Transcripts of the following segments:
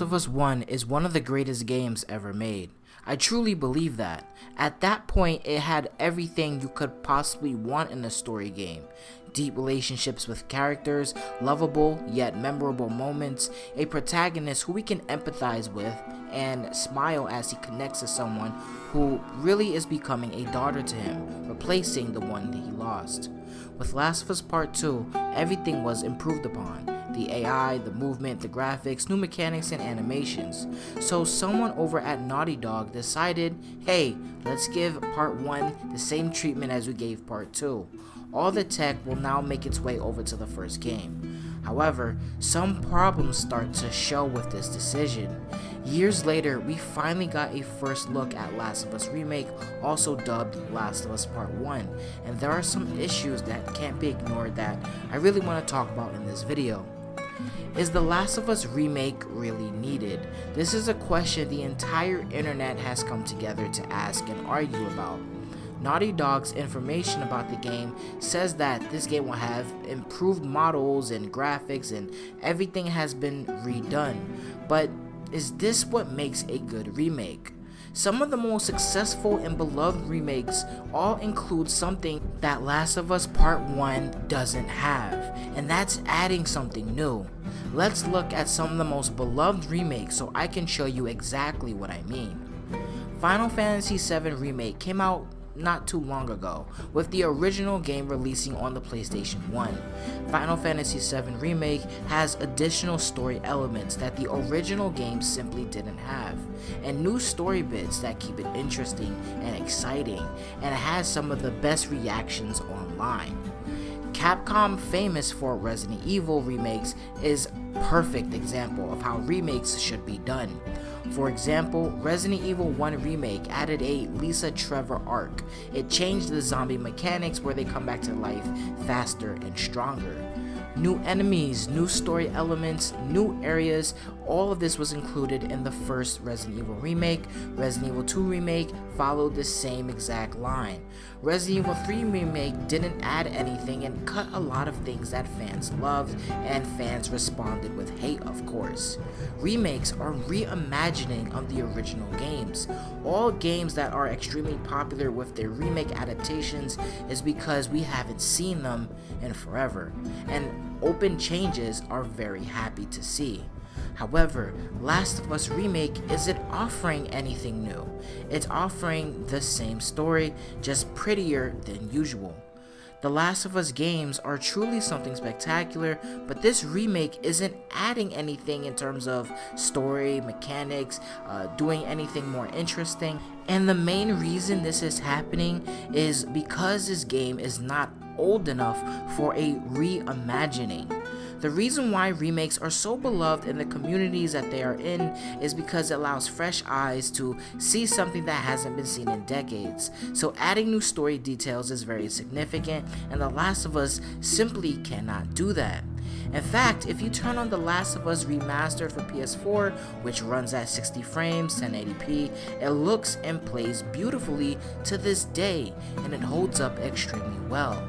of Us 1 is one of the greatest games ever made. I truly believe that. At that point, it had everything you could possibly want in a story game. Deep relationships with characters, lovable yet memorable moments, a protagonist who we can empathize with, and smile as he connects to someone who really is becoming a daughter to him, replacing the one that he lost. With Last of Us Part 2, everything was improved upon. The AI, the movement, the graphics, new mechanics, and animations. So someone over at Naughty Dog decided, hey, let's give Part 1 the same treatment as we gave Part 2. All the tech will now make its way over to the first game. However, some problems start to show with this decision. Years later, we finally got a first look at Last of Us Remake, also dubbed Last of Us Part 1, and there are some issues that can't be ignored that I really want to talk about in this video. Is The Last of Us Remake really needed? This is a question the entire internet has come together to ask and argue about. Naughty Dog's information about the game says that this game will have improved models and graphics and everything has been redone. But is this what makes a good remake? Some of the most successful and beloved remakes all include something that Last of Us Part 1 doesn't have, and that's adding something new. Let's look at some of the most beloved remakes so I can show you exactly what I mean. Final Fantasy VII Remake came out not too long ago, with the original game releasing on the PlayStation 1. Final Fantasy VII Remake has additional story elements that the original game simply didn't have, and new story bits that keep it interesting and exciting, and it has some of the best reactions online. Capcom, famous for Resident Evil remakes, is a perfect example of how remakes should be done. For example, Resident Evil 1 Remake added a Lisa Trevor arc. It changed the zombie mechanics where they come back to life faster and stronger. New enemies, new story elements, new areas, all of this was included in the first Resident Evil Remake. Resident Evil 2 Remake followed the same exact line. Resident Evil 3 Remake didn't add anything and cut a lot of things that fans loved and fans responded with hate, of course. Remakes are reimagining of the original games. All games that are extremely popular with their remake adaptations is because we haven't seen them in forever, and open changes are very happy to see. However, Last of Us Remake isn't offering anything new. It's offering the same story, just prettier than usual. The Last of Us games are truly something spectacular, but this remake isn't adding anything in terms of story, mechanics, doing anything more interesting. And the main reason this is happening is because this game is not old enough for a reimagining. The reason why remakes are so beloved in the communities that they are in is because it allows fresh eyes to see something that hasn't been seen in decades. So adding new story details is very significant, and The Last of Us simply cannot do that. In fact, if you turn on The Last of Us Remastered for PS4, which runs at 60 frames, 1080p, it looks and plays beautifully to this day, and it holds up extremely well.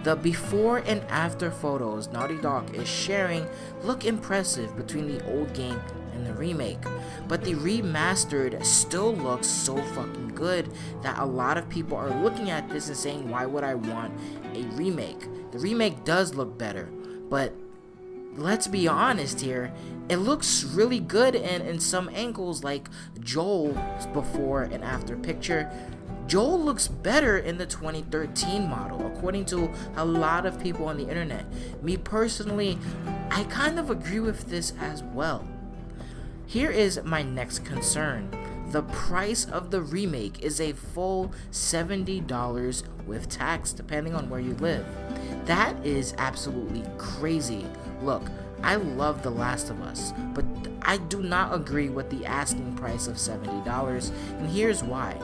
The before and after photos Naughty Dog is sharing look impressive between the old game and the remake, but the remastered still looks so fucking good that a lot of people are looking at this and saying, why would I want a remake? The remake does look better, but let's be honest here, it looks really good in some angles, like Joel's before and after picture. Joel looks better in the 2013 model, according to a lot of people on the internet. Me personally, I kind of agree with this as well. Here is my next concern. The price of the remake is a full $70 with tax, depending on where you live. That is absolutely crazy. Look, I love The Last of Us, but I do not agree with the asking price of $70, and here's why.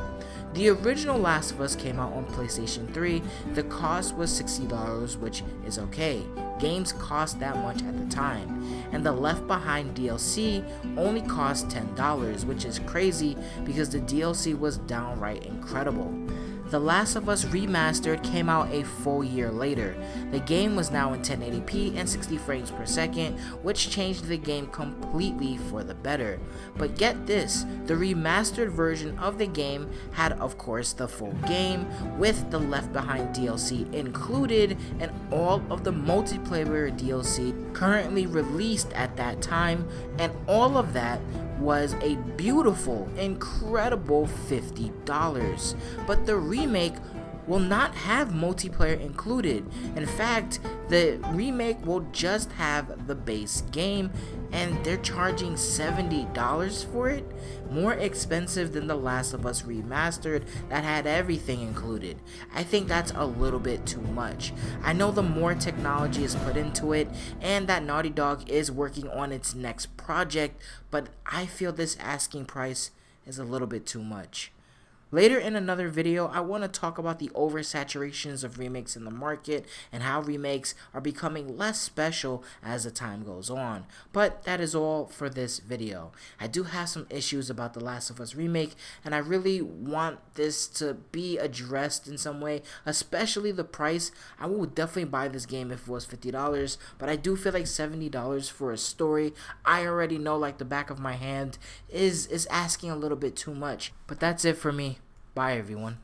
The original Last of Us came out on PlayStation 3, the cost was $60, which is okay. Games cost that much at the time, and the Left Behind DLC only cost $10, which is crazy because the DLC was downright incredible. The Last of Us Remastered came out a full year later. The game was now in 1080p and 60 frames per second, which changed the game completely for the better. But get this, the remastered version of the game had of course the full game, with the Left Behind DLC included and all of the multiplayer DLC currently released at that time, and all of that was a beautiful, incredible $50. But the remake will not have multiplayer included. In fact, the remake will just have the base game, and they're charging $70 for it? More expensive than The Last of Us Remastered that had everything included. I think that's a little bit too much. I know the more technology is put into it, and that Naughty Dog is working on its next project, but I feel this asking price is a little bit too much. Later in another video, I want to talk about the oversaturations of remakes in the market and how remakes are becoming less special as the time goes on. But that is all for this video. I do have some issues about The Last of Us Remake, and I really want this to be addressed in some way, especially the price. I would definitely buy this game if it was $50, but I do feel like $70 for a story I already know like the back of my hand is asking a little bit too much. But that's it for me. Bye, everyone.